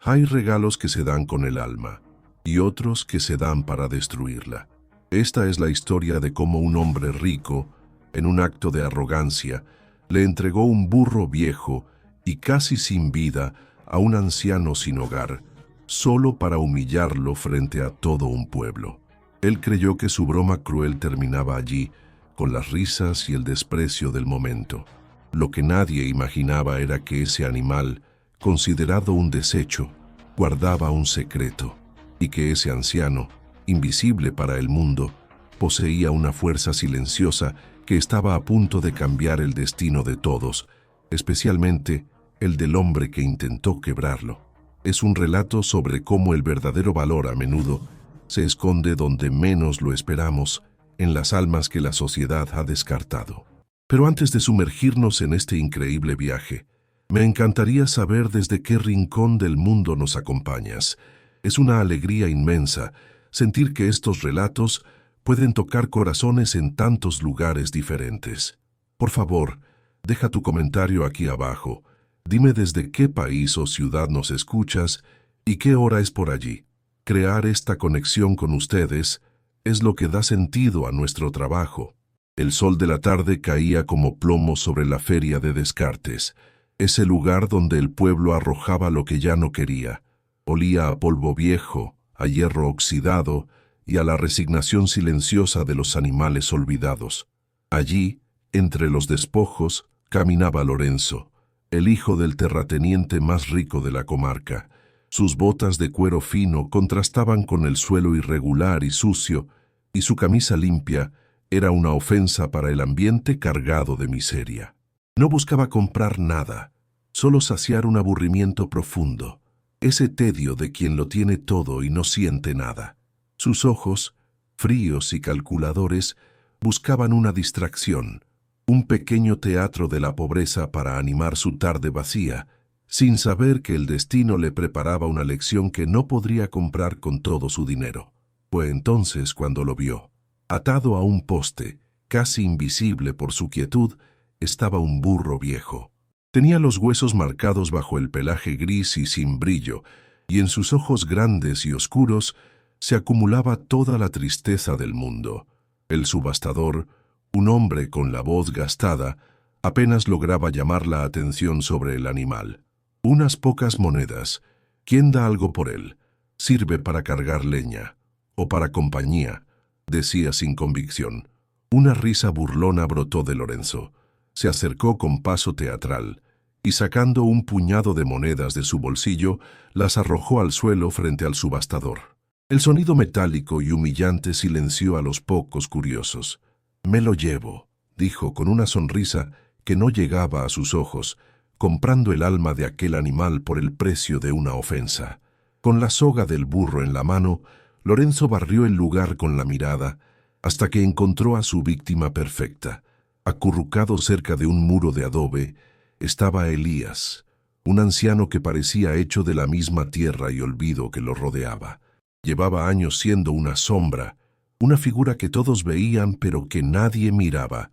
Hay regalos que se dan con el alma y otros que se dan para destruirla. Esta es la historia de cómo un hombre rico, en un acto de arrogancia, le entregó un burro viejo y casi sin vida a un anciano sin hogar, solo para humillarlo frente a todo un pueblo. Él creyó que su broma cruel terminaba allí, con las risas y el desprecio del momento. Lo que nadie imaginaba era que ese animal, considerado un desecho, guardaba un secreto, y que ese anciano, invisible para el mundo, poseía una fuerza silenciosa que estaba a punto de cambiar el destino de todos, especialmente el del hombre que intentó quebrarlo. Es un relato sobre cómo el verdadero valor a menudo se esconde donde menos lo esperamos, en las almas que la sociedad ha descartado. Pero antes de sumergirnos en este increíble viaje, me encantaría saber desde qué rincón del mundo nos acompañas. Es una alegría inmensa sentir que estos relatos pueden tocar corazones en tantos lugares diferentes. Por favor, deja tu comentario aquí abajo. Dime desde qué país o ciudad nos escuchas y qué hora es por allí. Crear esta conexión con ustedes es lo que da sentido a nuestro trabajo. El sol de la tarde caía como plomo sobre la feria de Descartes, ese lugar donde el pueblo arrojaba lo que ya no quería. Olía a polvo viejo, a hierro oxidado y a la resignación silenciosa de los animales olvidados. Allí, entre los despojos, caminaba Lorenzo, el hijo del terrateniente más rico de la comarca. Sus botas de cuero fino contrastaban con el suelo irregular y sucio, y su camisa limpia era una ofensa para el ambiente cargado de miseria. No buscaba comprar nada, solo saciar un aburrimiento profundo, ese tedio de quien lo tiene todo y no siente nada. Sus ojos, fríos y calculadores, buscaban una distracción, un pequeño teatro de la pobreza para animar su tarde vacía, sin saber que el destino le preparaba una lección que no podría comprar con todo su dinero. Fue entonces cuando lo vio. Atado a un poste, casi invisible por su quietud, estaba un burro viejo. Tenía los huesos marcados bajo el pelaje gris y sin brillo, y en sus ojos grandes y oscuros se acumulaba toda la tristeza del mundo. El subastador, un hombre con la voz gastada, apenas lograba llamar la atención sobre el animal. Unas pocas monedas. ¿Quién da algo por él? Sirve para cargar leña. O para compañía, decía sin convicción. Una risa burlona brotó de Lorenzo. Se acercó con paso teatral, y sacando un puñado de monedas de su bolsillo, las arrojó al suelo frente al subastador. El sonido metálico y humillante silenció a los pocos curiosos. «Me lo llevo», dijo con una sonrisa que no llegaba a sus ojos, comprando el alma de aquel animal por el precio de una ofensa. Con la soga del burro en la mano, Lorenzo barrió el lugar con la mirada, hasta que encontró a su víctima perfecta. Acurrucado cerca de un muro de adobe, estaba Elías, un anciano que parecía hecho de la misma tierra y olvido que lo rodeaba. Llevaba años siendo una sombra, una figura que todos veían pero que nadie miraba.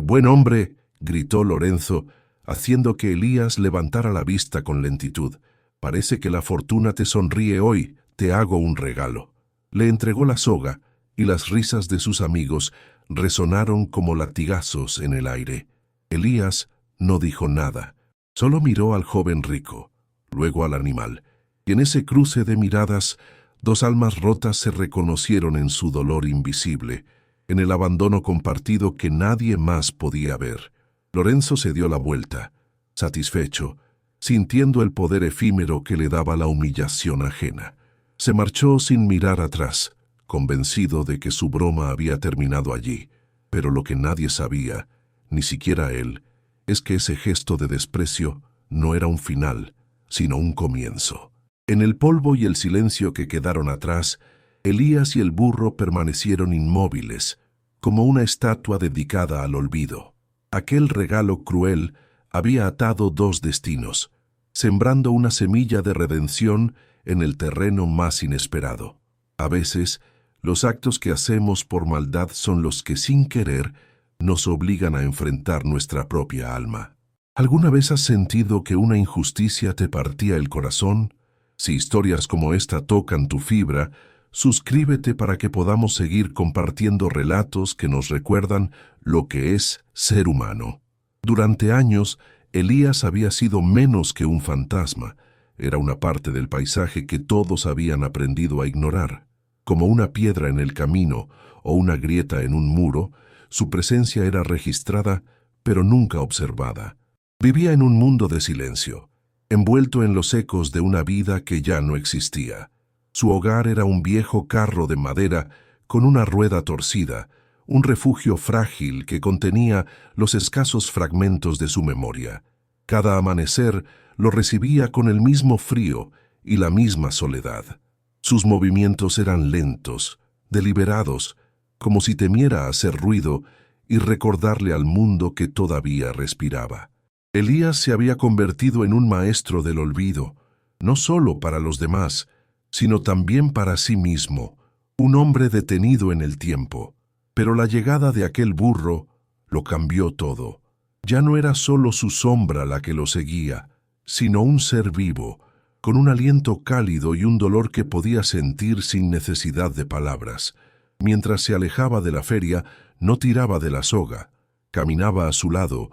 Buen hombre», gritó Lorenzo, haciendo que Elías levantara la vista con lentitud. «Parece que la fortuna te sonríe hoy, te hago un regalo». Le entregó la soga, y las risas de sus amigos resonaron como latigazos en el aire. Elías no dijo nada, solo miró al joven rico, luego al animal, y en ese cruce de miradas, dos almas rotas se reconocieron en su dolor invisible, en el abandono compartido que nadie más podía ver. Lorenzo se dio la vuelta, satisfecho, sintiendo el poder efímero que le daba la humillación ajena. Se marchó sin mirar atrás, convencido de que su broma había terminado allí, pero lo que nadie sabía, ni siquiera él, es que ese gesto de desprecio no era un final, sino un comienzo. En el polvo y el silencio que quedaron atrás, Elías y el burro permanecieron inmóviles, como una estatua dedicada al olvido. Aquel regalo cruel había atado dos destinos, sembrando una semilla de redención en el terreno más inesperado. A veces, los actos que hacemos por maldad son los que, sin querer, nos obligan a enfrentar nuestra propia alma. ¿Alguna vez has sentido que una injusticia te partía el corazón? Si historias como esta tocan tu fibra, suscríbete para que podamos seguir compartiendo relatos que nos recuerdan lo que es ser humano. Durante años, Elías había sido menos que un fantasma. Era una parte del paisaje que todos habían aprendido a ignorar. Como una piedra en el camino o una grieta en un muro, su presencia era registrada, pero nunca observada. Vivía en un mundo de silencio, envuelto en los ecos de una vida que ya no existía. Su hogar era un viejo carro de madera con una rueda torcida, un refugio frágil que contenía los escasos fragmentos de su memoria. Cada amanecer lo recibía con el mismo frío y la misma soledad. Sus movimientos eran lentos, deliberados, como si temiera hacer ruido y recordarle al mundo que todavía respiraba. Elías se había convertido en un maestro del olvido, no solo para los demás, sino también para sí mismo, un hombre detenido en el tiempo. Pero la llegada de aquel burro lo cambió todo. Ya no era solo su sombra la que lo seguía, sino un ser vivo, con un aliento cálido y un dolor que podía sentir sin necesidad de palabras. Mientras se alejaba de la feria, no tiraba de la soga, caminaba a su lado,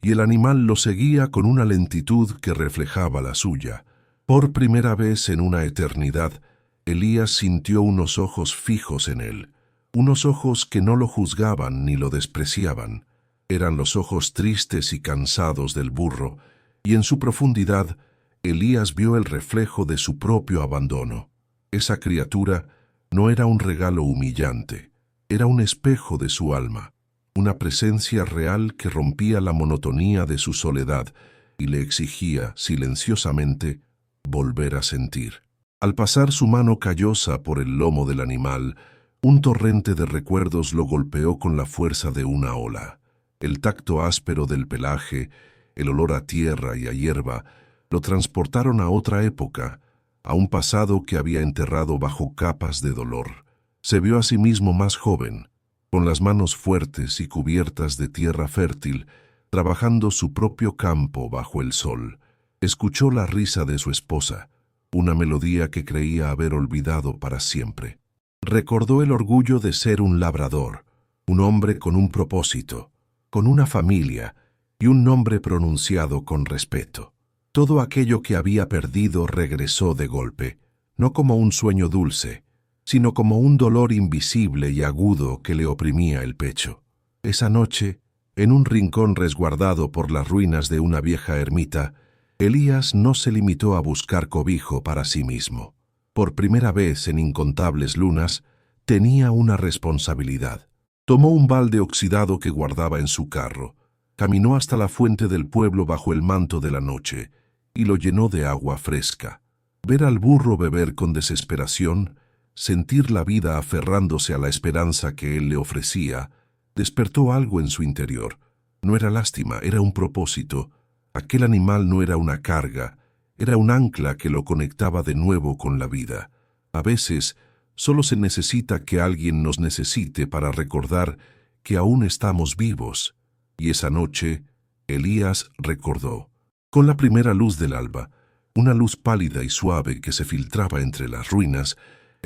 y el animal lo seguía con una lentitud que reflejaba la suya. Por primera vez en una eternidad, Elías sintió unos ojos fijos en él, unos ojos que no lo juzgaban ni lo despreciaban. Eran los ojos tristes y cansados del burro, y en su profundidad, Elías vio el reflejo de su propio abandono. Esa criatura no era un regalo humillante, era un espejo de su alma, una presencia real que rompía la monotonía de su soledad y le exigía, silenciosamente, volver a sentir. Al pasar su mano callosa por el lomo del animal, un torrente de recuerdos lo golpeó con la fuerza de una ola. El tacto áspero del pelaje, el olor a tierra y a hierba, lo transportaron a otra época, a un pasado que había enterrado bajo capas de dolor. Se vio a sí mismo más joven, con las manos fuertes y cubiertas de tierra fértil, trabajando su propio campo bajo el sol. Escuchó la risa de su esposa, una melodía que creía haber olvidado para siempre. Recordó el orgullo de ser un labrador, un hombre con un propósito, con una familia y un nombre pronunciado con respeto. Todo aquello que había perdido regresó de golpe, no como un sueño dulce, sino como un dolor invisible y agudo que le oprimía el pecho. Esa noche, en un rincón resguardado por las ruinas de una vieja ermita, Elías no se limitó a buscar cobijo para sí mismo. Por primera vez en incontables lunas, tenía una responsabilidad. Tomó un balde oxidado que guardaba en su carro, caminó hasta la fuente del pueblo bajo el manto de la noche y lo llenó de agua fresca. Ver al burro beber con desesperación, sentir la vida aferrándose a la esperanza que él le ofrecía, despertó algo en su interior. No era lástima, era un propósito. Aquel animal no era una carga, era un ancla que lo conectaba de nuevo con la vida. A veces, solo se necesita que alguien nos necesite para recordar que aún estamos vivos. Y esa noche, Elías recordó. Con la primera luz del alba, una luz pálida y suave que se filtraba entre las ruinas,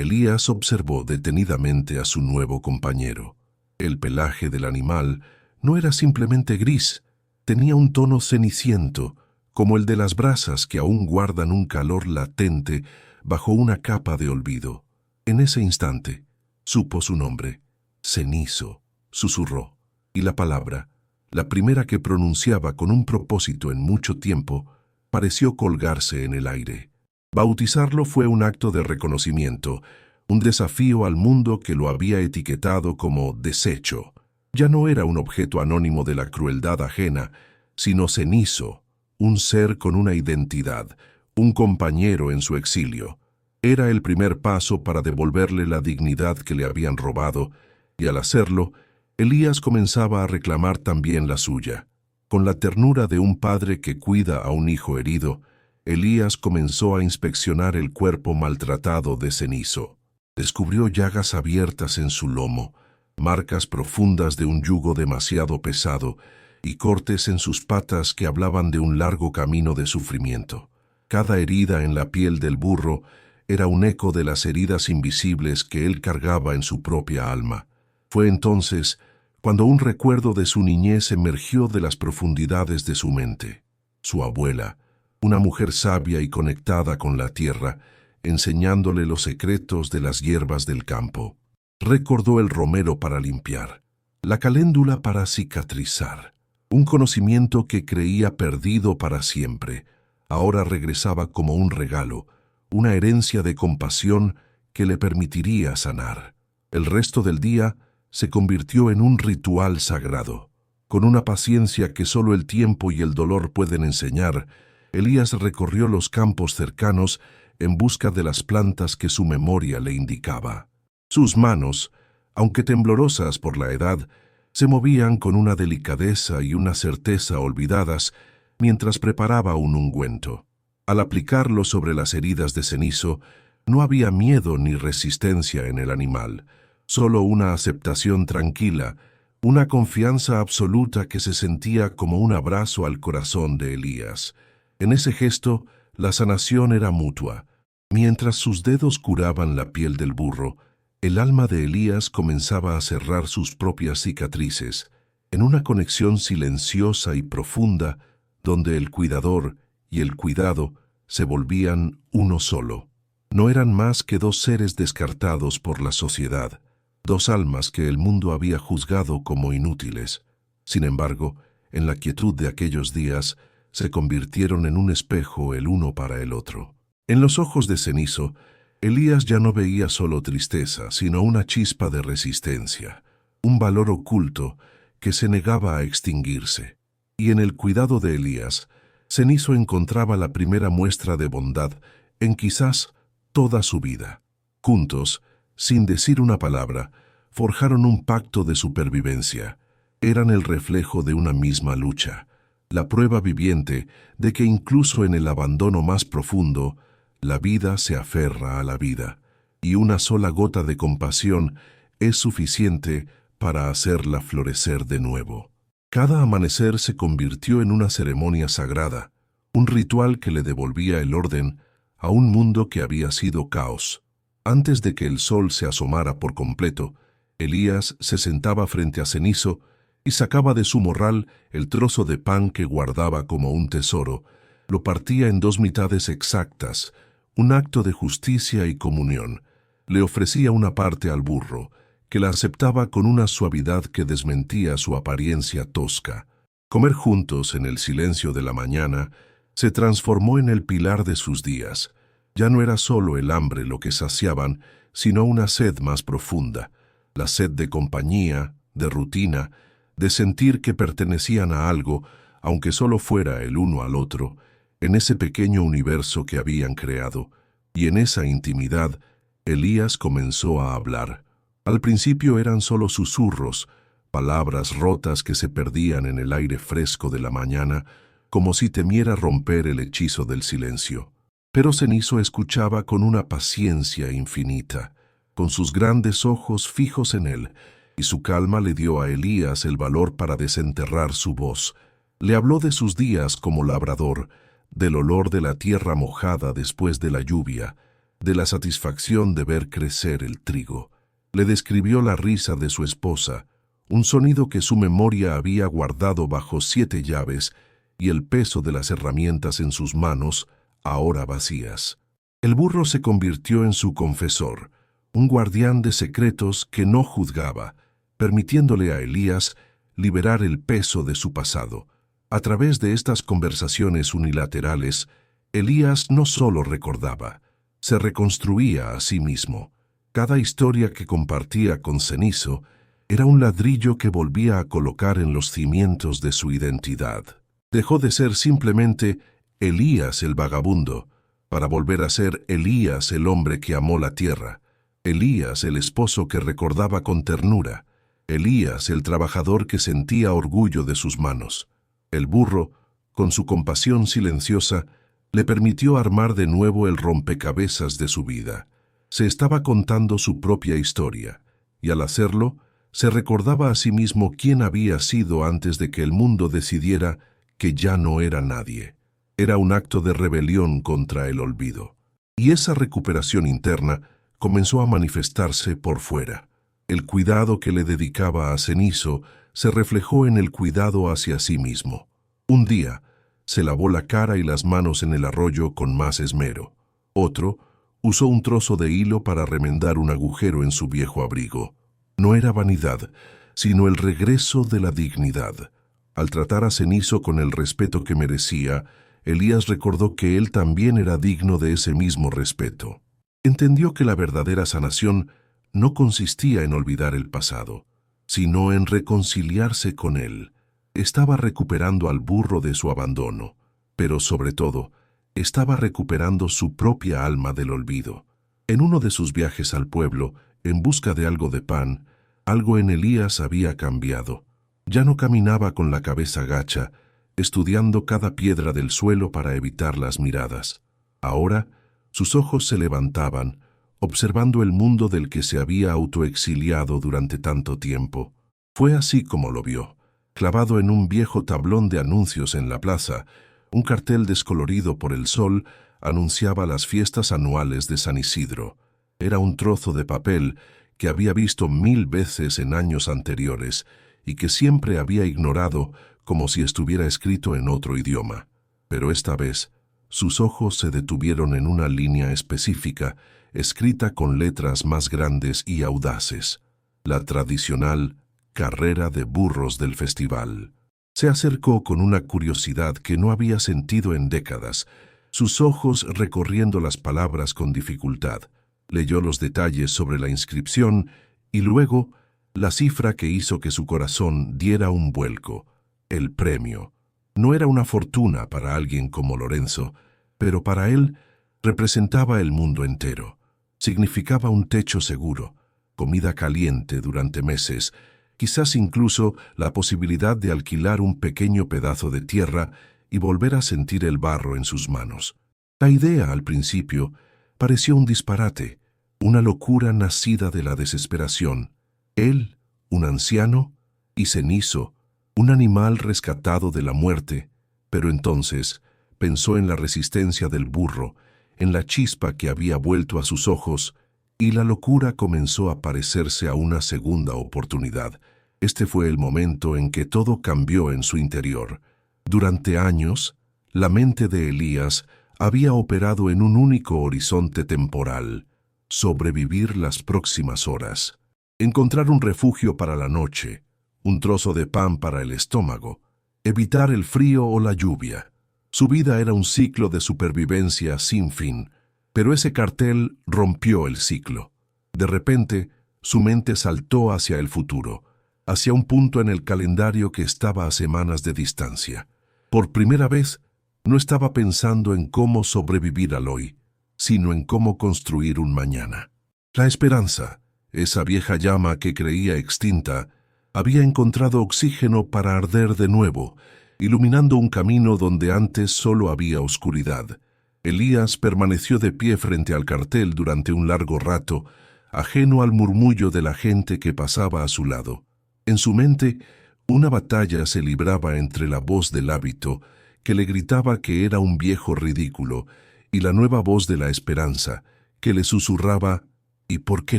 Elías observó detenidamente a su nuevo compañero. El pelaje del animal no era simplemente gris, tenía un tono ceniciento, como el de las brasas que aún guardan un calor latente bajo una capa de olvido. En ese instante, supo su nombre. Cenizo, susurró, y la palabra, la primera que pronunciaba con un propósito en mucho tiempo, pareció colgarse en el aire. Bautizarlo fue un acto de reconocimiento, un desafío al mundo que lo había etiquetado como desecho. Ya no era un objeto anónimo de la crueldad ajena, sino cenizo, un ser con una identidad, un compañero en su exilio. Era el primer paso para devolverle la dignidad que le habían robado, y al hacerlo, Elías comenzaba a reclamar también la suya. Con la ternura de un padre que cuida a un hijo herido, Elías comenzó a inspeccionar el cuerpo maltratado de Cenizo. Descubrió llagas abiertas en su lomo, marcas profundas de un yugo demasiado pesado y cortes en sus patas que hablaban de un largo camino de sufrimiento. Cada herida en la piel del burro era un eco de las heridas invisibles que él cargaba en su propia alma. Fue entonces cuando un recuerdo de su niñez emergió de las profundidades de su mente. Su abuela, una mujer sabia y conectada con la tierra, enseñándole los secretos de las hierbas del campo. Recordó el romero para limpiar, la caléndula para cicatrizar. Un conocimiento que creía perdido para siempre, ahora regresaba como un regalo, una herencia de compasión que le permitiría sanar. El resto del día se convirtió en un ritual sagrado. Con una paciencia que solo el tiempo y el dolor pueden enseñar, Elías recorrió los campos cercanos en busca de las plantas que su memoria le indicaba. Sus manos, aunque temblorosas por la edad, se movían con una delicadeza y una certeza olvidadas mientras preparaba un ungüento. Al aplicarlo sobre las heridas de cenizo, no había miedo ni resistencia en el animal, solo una aceptación tranquila, una confianza absoluta que se sentía como un abrazo al corazón de Elías. En ese gesto, la sanación era mutua. Mientras sus dedos curaban la piel del burro, el alma de Elías comenzaba a cerrar sus propias cicatrices, en una conexión silenciosa y profunda, donde el cuidador y el cuidado se volvían uno solo. No eran más que dos seres descartados por la sociedad, dos almas que el mundo había juzgado como inútiles. Sin embargo, en la quietud de aquellos días, se convirtieron en un espejo el uno para el otro. En los ojos de cenizo, Elías ya no veía solo tristeza, sino una chispa de resistencia, un valor oculto que se negaba a extinguirse. Y en el cuidado de Elías, Cenizo encontraba la primera muestra de bondad en quizás toda su vida. Juntos, sin decir una palabra, forjaron un pacto de supervivencia. Eran el reflejo de una misma lucha, la prueba viviente de que incluso en el abandono más profundo, la vida se aferra a la vida, y una sola gota de compasión es suficiente para hacerla florecer de nuevo. Cada amanecer se convirtió en una ceremonia sagrada, un ritual que le devolvía el orden a un mundo que había sido caos. Antes de que el sol se asomara por completo, Elías se sentaba frente a Cenizo y sacaba de su morral el trozo de pan que guardaba como un tesoro, lo partía en dos mitades exactas, un acto de justicia y comunión. Le ofrecía una parte al burro, que la aceptaba con una suavidad que desmentía su apariencia tosca. Comer juntos en el silencio de la mañana se transformó en el pilar de sus días. Ya no era solo el hambre lo que saciaban, sino una sed más profunda, la sed de compañía, de rutina, de sentir que pertenecían a algo, aunque solo fuera el uno al otro, en ese pequeño universo que habían creado. Y en esa intimidad, Elías comenzó a hablar. Al principio eran solo susurros, palabras rotas que se perdían en el aire fresco de la mañana, como si temiera romper el hechizo del silencio. Pero Cenizo escuchaba con una paciencia infinita, con sus grandes ojos fijos en él, y su calma le dio a Elías el valor para desenterrar su voz. Le habló de sus días como labrador, del olor de la tierra mojada después de la lluvia, de la satisfacción de ver crecer el trigo. Le describió la risa de su esposa, un sonido que su memoria había guardado bajo 7 llaves, y el peso de las herramientas en sus manos, ahora vacías. El burro se convirtió en su confesor, un guardián de secretos que no juzgaba, permitiéndole a Elías liberar el peso de su pasado. A través de estas conversaciones unilaterales, Elías no solo recordaba, se reconstruía a sí mismo. Cada historia que compartía con Cenizo era un ladrillo que volvía a colocar en los cimientos de su identidad. Dejó de ser simplemente Elías el vagabundo, para volver a ser Elías el hombre que amó la tierra, Elías el esposo que recordaba con ternura, Elías el trabajador que sentía orgullo de sus manos. El burro, con su compasión silenciosa, le permitió armar de nuevo el rompecabezas de su vida. Se estaba contando su propia historia, y al hacerlo, se recordaba a sí mismo quién había sido antes de que el mundo decidiera que ya no era nadie. Era un acto de rebelión contra el olvido. Y esa recuperación interna comenzó a manifestarse por fuera. El cuidado que le dedicaba a Cenizo se reflejó en el cuidado hacia sí mismo. Un día, se lavó la cara y las manos en el arroyo con más esmero. Otro, usó un trozo de hilo para remendar un agujero en su viejo abrigo. No era vanidad, sino el regreso de la dignidad. Al tratar a Cenizo con el respeto que merecía, Elías recordó que él también era digno de ese mismo respeto. Entendió que la verdadera sanación no consistía en olvidar el pasado, sino en reconciliarse con él. Estaba recuperando al burro de su abandono, pero sobre todo, estaba recuperando su propia alma del olvido. En uno de sus viajes al pueblo, en busca de algo de pan, algo en Elías había cambiado. Ya no caminaba con la cabeza gacha, estudiando cada piedra del suelo para evitar las miradas. Ahora, sus ojos se levantaban, observando el mundo del que se había autoexiliado durante tanto tiempo. Fue así como lo vio, clavado en un viejo tablón de anuncios en la plaza. Un cartel descolorido por el sol anunciaba las fiestas anuales de San Isidro. Era un trozo de papel que había visto 1000 veces en años anteriores y que siempre había ignorado como si estuviera escrito en otro idioma. Pero esta vez, sus ojos se detuvieron en una línea específica, escrita con letras más grandes y audaces: la tradicional carrera de burros del festival. Se acercó con una curiosidad que no había sentido en décadas, sus ojos recorriendo las palabras con dificultad. Leyó los detalles sobre la inscripción y luego la cifra que hizo que su corazón diera un vuelco: el premio. No era una fortuna para alguien como Lorenzo, pero para él representaba el mundo entero. Significaba un techo seguro, comida caliente durante meses, quizás incluso la posibilidad de alquilar un pequeño pedazo de tierra y volver a sentir el barro en sus manos. La idea, al principio, pareció un disparate, una locura nacida de la desesperación. Él, un anciano, y Cenizo, un animal rescatado de la muerte, pero entonces pensó en la resistencia del burro, en la chispa que había vuelto a sus ojos, y la locura comenzó a parecerse a una segunda oportunidad. Este fue el momento en que todo cambió en su interior. Durante años, la mente de Elías había operado en un único horizonte temporal: sobrevivir las próximas horas, encontrar un refugio para la noche, un trozo de pan para el estómago, evitar el frío o la lluvia. Su vida era un ciclo de supervivencia sin fin, pero ese cartel rompió el ciclo. De repente, su mente saltó hacia el futuro, hacia un punto en el calendario que estaba a semanas de distancia. Por primera vez, no estaba pensando en cómo sobrevivir al hoy, sino en cómo construir un mañana. La esperanza, esa vieja llama que creía extinta, había encontrado oxígeno para arder de nuevo, iluminando un camino donde antes solo había oscuridad. Elías permaneció de pie frente al cartel durante un largo rato, ajeno al murmullo de la gente que pasaba a su lado. En su mente, una batalla se libraba entre la voz del hábito, que le gritaba que era un viejo ridículo, y la nueva voz de la esperanza, que le susurraba: ¿y por qué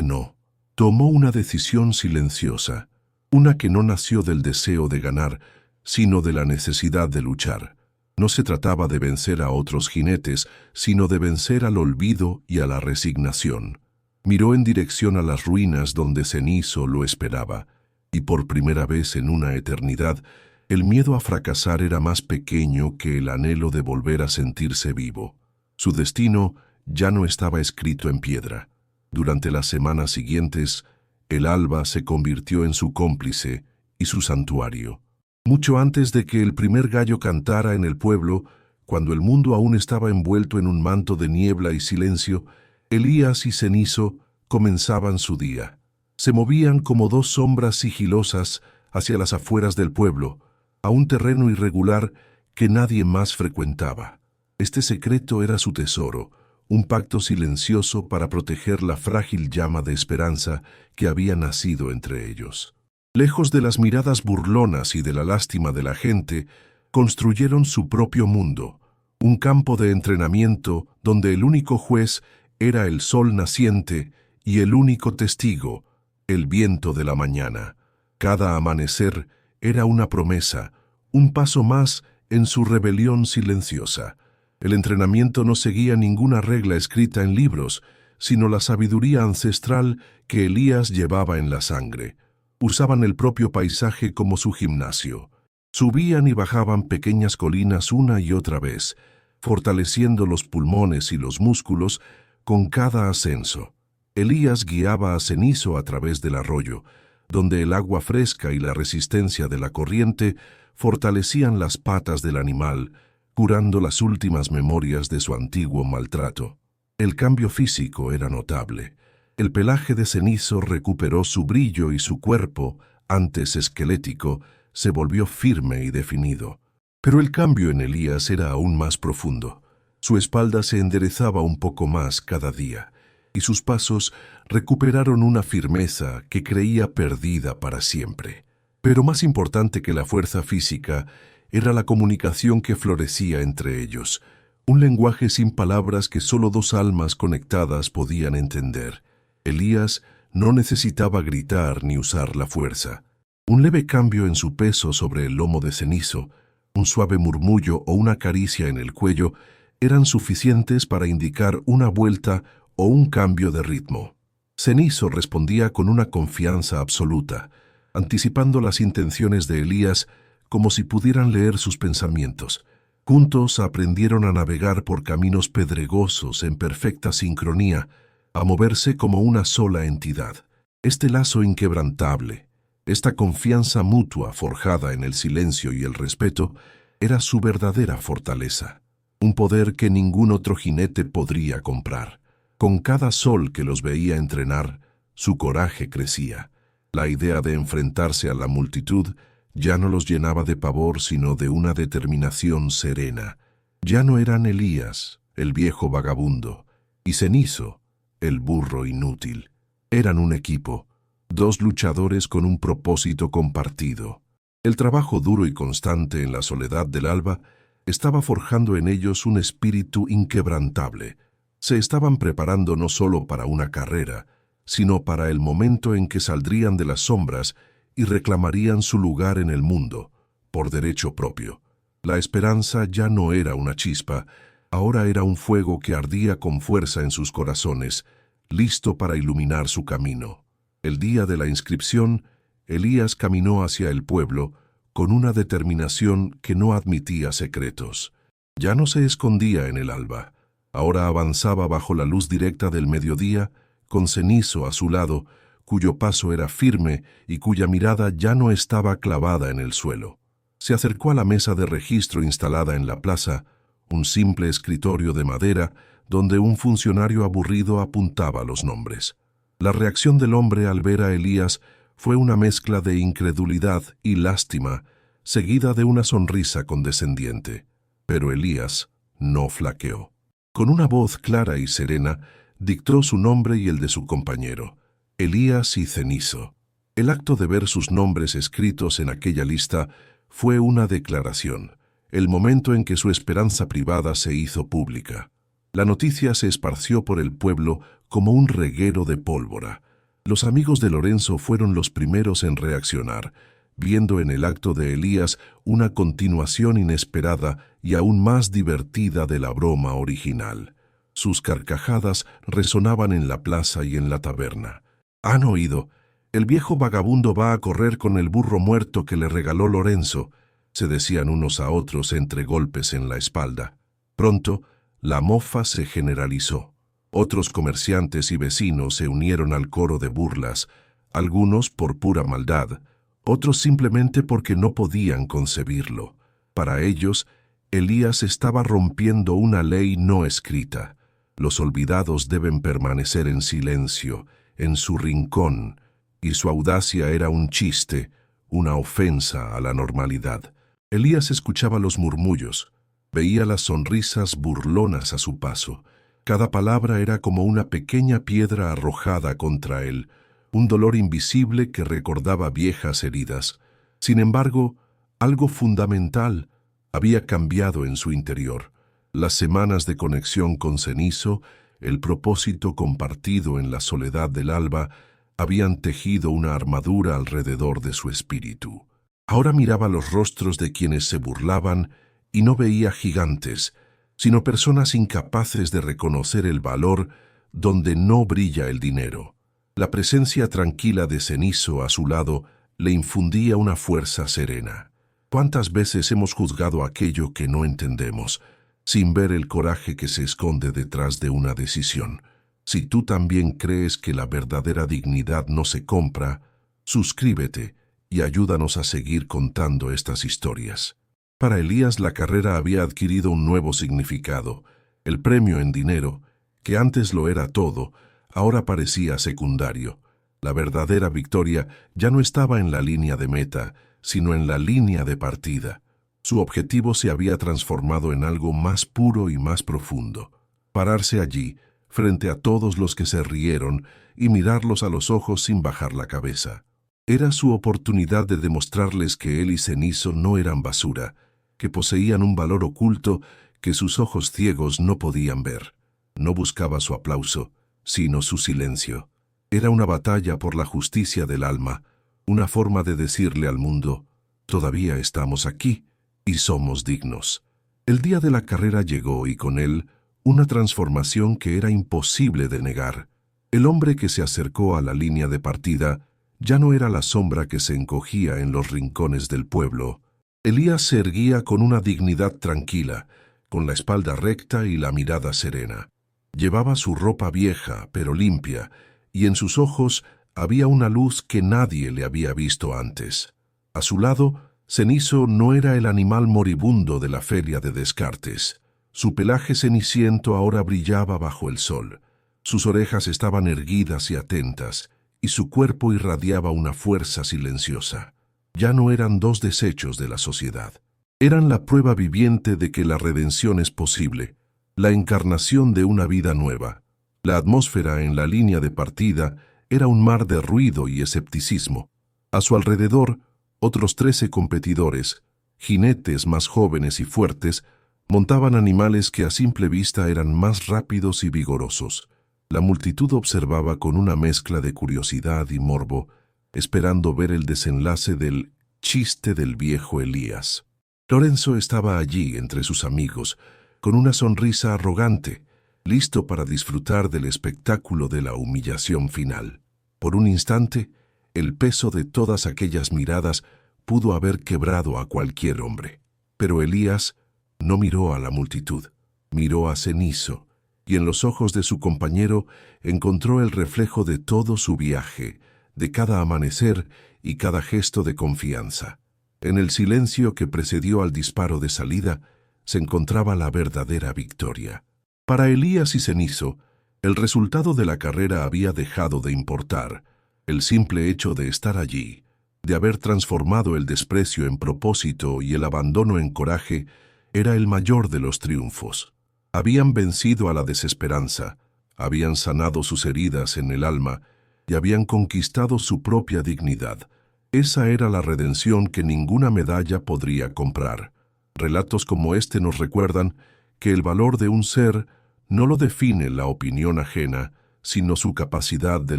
no? Tomó una decisión silenciosa, una que no nació del deseo de ganar, sino de la necesidad de luchar. No se trataba de vencer a otros jinetes, sino de vencer al olvido y a la resignación. Miró en dirección a las ruinas donde Cenizo lo esperaba, y por primera vez en una eternidad, el miedo a fracasar era más pequeño que el anhelo de volver a sentirse vivo. Su destino ya no estaba escrito en piedra. Durante las semanas siguientes, el alba se convirtió en su cómplice y su santuario. Mucho antes de que el primer gallo cantara en el pueblo, cuando el mundo aún estaba envuelto en un manto de niebla y silencio, Elías y Cenizo comenzaban su día. Se movían como dos sombras sigilosas hacia las afueras del pueblo, a un terreno irregular que nadie más frecuentaba. Este secreto era su tesoro, un pacto silencioso para proteger la frágil llama de esperanza que había nacido entre ellos. Lejos de las miradas burlonas y de la lástima de la gente, construyeron su propio mundo, un campo de entrenamiento donde el único juez era el sol naciente y el único testigo, el viento de la mañana. Cada amanecer era una promesa, un paso más en su rebelión silenciosa. El entrenamiento no seguía ninguna regla escrita en libros, sino la sabiduría ancestral que Elías llevaba en la sangre. Usaban el propio paisaje como su gimnasio. Subían y bajaban pequeñas colinas una y otra vez, fortaleciendo los pulmones y los músculos con cada ascenso. Elías guiaba a Cenizo a través del arroyo, donde el agua fresca y la resistencia de la corriente fortalecían las patas del animal, curando las últimas memorias de su antiguo maltrato. El cambio físico era notable. El pelaje de Cenizo recuperó su brillo y su cuerpo, antes esquelético, se volvió firme y definido. Pero el cambio en Elías era aún más profundo. Su espalda se enderezaba un poco más cada día, y sus pasos recuperaron una firmeza que creía perdida para siempre. Pero más importante que la fuerza física era la comunicación que florecía entre ellos, un lenguaje sin palabras que solo dos almas conectadas podían entender. Elías no necesitaba gritar ni usar la fuerza. Un leve cambio en su peso sobre el lomo de Cenizo, un suave murmullo o una caricia en el cuello eran suficientes para indicar una vuelta o un cambio de ritmo. Cenizo respondía con una confianza absoluta, anticipando las intenciones de Elías como si pudieran leer sus pensamientos. Juntos aprendieron a navegar por caminos pedregosos en perfecta sincronía, a moverse como una sola entidad. Este lazo inquebrantable, esta confianza mutua forjada en el silencio y el respeto, era su verdadera fortaleza, un poder que ningún otro jinete podría comprar. Con cada sol que los veía entrenar, su coraje crecía. La idea de enfrentarse a la multitud ya no los llenaba de pavor, sino de una determinación serena. Ya no eran Elías, el viejo vagabundo, y Cenizo, el burro inútil. Eran un equipo, dos luchadores con un propósito compartido. El trabajo duro y constante en la soledad del alba estaba forjando en ellos un espíritu inquebrantable. Se estaban preparando no solo para una carrera, sino para el momento en que saldrían de las sombras y reclamarían su lugar en el mundo, por derecho propio. La esperanza ya no era una chispa, ahora era un fuego que ardía con fuerza en sus corazones, listo para iluminar su camino. El día de la inscripción, Elías caminó hacia el pueblo con una determinación que no admitía secretos. Ya no se escondía en el alba. Ahora avanzaba bajo la luz directa del mediodía, con Cenizo a su lado, cuyo paso era firme y cuya mirada ya no estaba clavada en el suelo. Se acercó a la mesa de registro instalada en la plaza, un simple escritorio de madera donde un funcionario aburrido apuntaba los nombres. La reacción del hombre al ver a Elías fue una mezcla de incredulidad y lástima, seguida de una sonrisa condescendiente. Pero Elías no flaqueó. Con una voz clara y serena, dictó su nombre y el de su compañero, Elías y Cenizo. El acto de ver sus nombres escritos en aquella lista fue una declaración, el momento en que su esperanza privada se hizo pública. La noticia se esparció por el pueblo como un reguero de pólvora. Los amigos de Lorenzo fueron los primeros en reaccionar, viendo en el acto de Elías una continuación inesperada y aún más divertida de la broma original. Sus carcajadas resonaban en la plaza y en la taberna. «¿Han oído? El viejo vagabundo va a correr con el burro muerto que le regaló Lorenzo», se decían unos a otros entre golpes en la espalda. Pronto, la mofa se generalizó. Otros comerciantes y vecinos se unieron al coro de burlas, algunos por pura maldad, otros simplemente porque no podían concebirlo. Para ellos, Elías estaba rompiendo una ley no escrita. Los olvidados deben permanecer en silencio, en su rincón, y su audacia era un chiste, una ofensa a la normalidad. Elías escuchaba los murmullos, veía las sonrisas burlonas a su paso. Cada palabra era como una pequeña piedra arrojada contra él, un dolor invisible que recordaba viejas heridas. Sin embargo, algo fundamental había cambiado en su interior. Las semanas de conexión con Cenizo, el propósito compartido en la soledad del alba, habían tejido una armadura alrededor de su espíritu. Ahora miraba los rostros de quienes se burlaban y no veía gigantes, sino personas incapaces de reconocer el valor donde no brilla el dinero. La presencia tranquila de Cenizo a su lado le infundía una fuerza serena. ¿Cuántas veces hemos juzgado aquello que no entendemos, sin ver el coraje que se esconde detrás de una decisión? Si tú también crees que la verdadera dignidad no se compra, suscríbete y ayúdanos a seguir contando estas historias. Para Elías la carrera había adquirido un nuevo significado. El premio en dinero, que antes lo era todo, ahora parecía secundario. La verdadera victoria ya no estaba en la línea de meta, sino en la línea de partida. Su objetivo se había transformado en algo más puro y más profundo. Pararse allí, frente a todos los que se rieron, y mirarlos a los ojos sin bajar la cabeza. Era su oportunidad de demostrarles que él y Cenizo no eran basura, que poseían un valor oculto que sus ojos ciegos no podían ver. No buscaba su aplauso, sino su silencio. Era una batalla por la justicia del alma, una forma de decirle al mundo: todavía estamos aquí y somos dignos. El día de la carrera llegó y con él una transformación que era imposible de negar. El hombre que se acercó a la línea de partida ya no era la sombra que se encogía en los rincones del pueblo. Elías se erguía con una dignidad tranquila, con la espalda recta y la mirada serena. Llevaba su ropa vieja, pero limpia, y en sus ojos había una luz que nadie le había visto antes. A su lado, Cenizo no era el animal moribundo de la feria de Descartes. Su pelaje ceniciento ahora brillaba bajo el sol. Sus orejas estaban erguidas y atentas, y su cuerpo irradiaba una fuerza silenciosa. Ya no eran dos desechos de la sociedad. Eran la prueba viviente de que la redención es posible, la encarnación de una vida nueva. La atmósfera en la línea de partida era un mar de ruido y escepticismo. A su alrededor, otros 13 competidores, jinetes más jóvenes y fuertes, montaban animales que a simple vista eran más rápidos y vigorosos. La multitud observaba con una mezcla de curiosidad y morbo, esperando ver el desenlace del chiste del viejo Elías. Lorenzo estaba allí entre sus amigos, con una sonrisa arrogante, listo para disfrutar del espectáculo de la humillación final. Por un instante, el peso de todas aquellas miradas pudo haber quebrado a cualquier hombre. Pero Elías no miró a la multitud, miró a Cenizo, y en los ojos de su compañero encontró el reflejo de todo su viaje, de cada amanecer y cada gesto de confianza. En el silencio que precedió al disparo de salida, se encontraba la verdadera victoria. Para Elías y Cenizo, el resultado de la carrera había dejado de importar. El simple hecho de estar allí, de haber transformado el desprecio en propósito y el abandono en coraje, era el mayor de los triunfos. Habían vencido a la desesperanza, habían sanado sus heridas en el alma y habían conquistado su propia dignidad. Esa era la redención que ninguna medalla podría comprar. Relatos como este nos recuerdan que el valor de un ser no lo define la opinión ajena, sino su capacidad de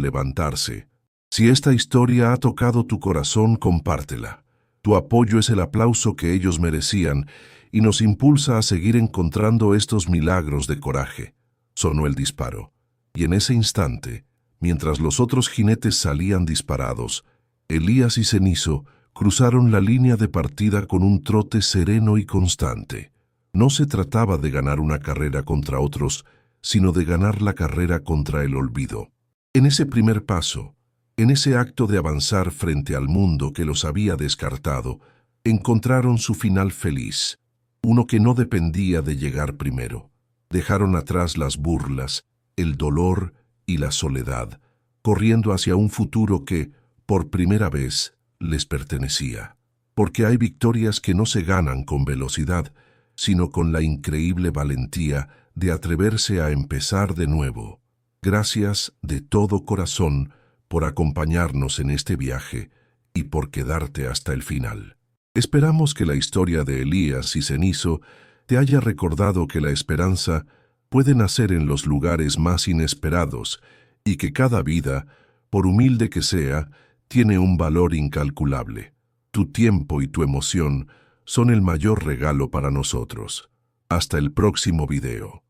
levantarse. Si esta historia ha tocado tu corazón, compártela. Tu apoyo es el aplauso que ellos merecían y nos impulsa a seguir encontrando estos milagros de coraje. Sonó el disparo, y en ese instante, mientras los otros jinetes salían disparados, Elías y Cenizo cruzaron la línea de partida con un trote sereno y constante. No se trataba de ganar una carrera contra otros, sino de ganar la carrera contra el olvido. En ese primer paso, en ese acto de avanzar frente al mundo que los había descartado, encontraron su final feliz, uno que no dependía de llegar primero. Dejaron atrás las burlas, el dolor y la soledad, corriendo hacia un futuro que, por primera vez, les pertenecía. Porque hay victorias que no se ganan con velocidad, sino con la increíble valentía de atreverse a empezar de nuevo. Gracias de todo corazón por acompañarnos en este viaje y por quedarte hasta el final. Esperamos que la historia de Elías y Cenizo te haya recordado que la esperanza puede nacer en los lugares más inesperados y que cada vida, por humilde que sea, tiene un valor incalculable. Tu tiempo y tu emoción son el mayor regalo para nosotros. Hasta el próximo video.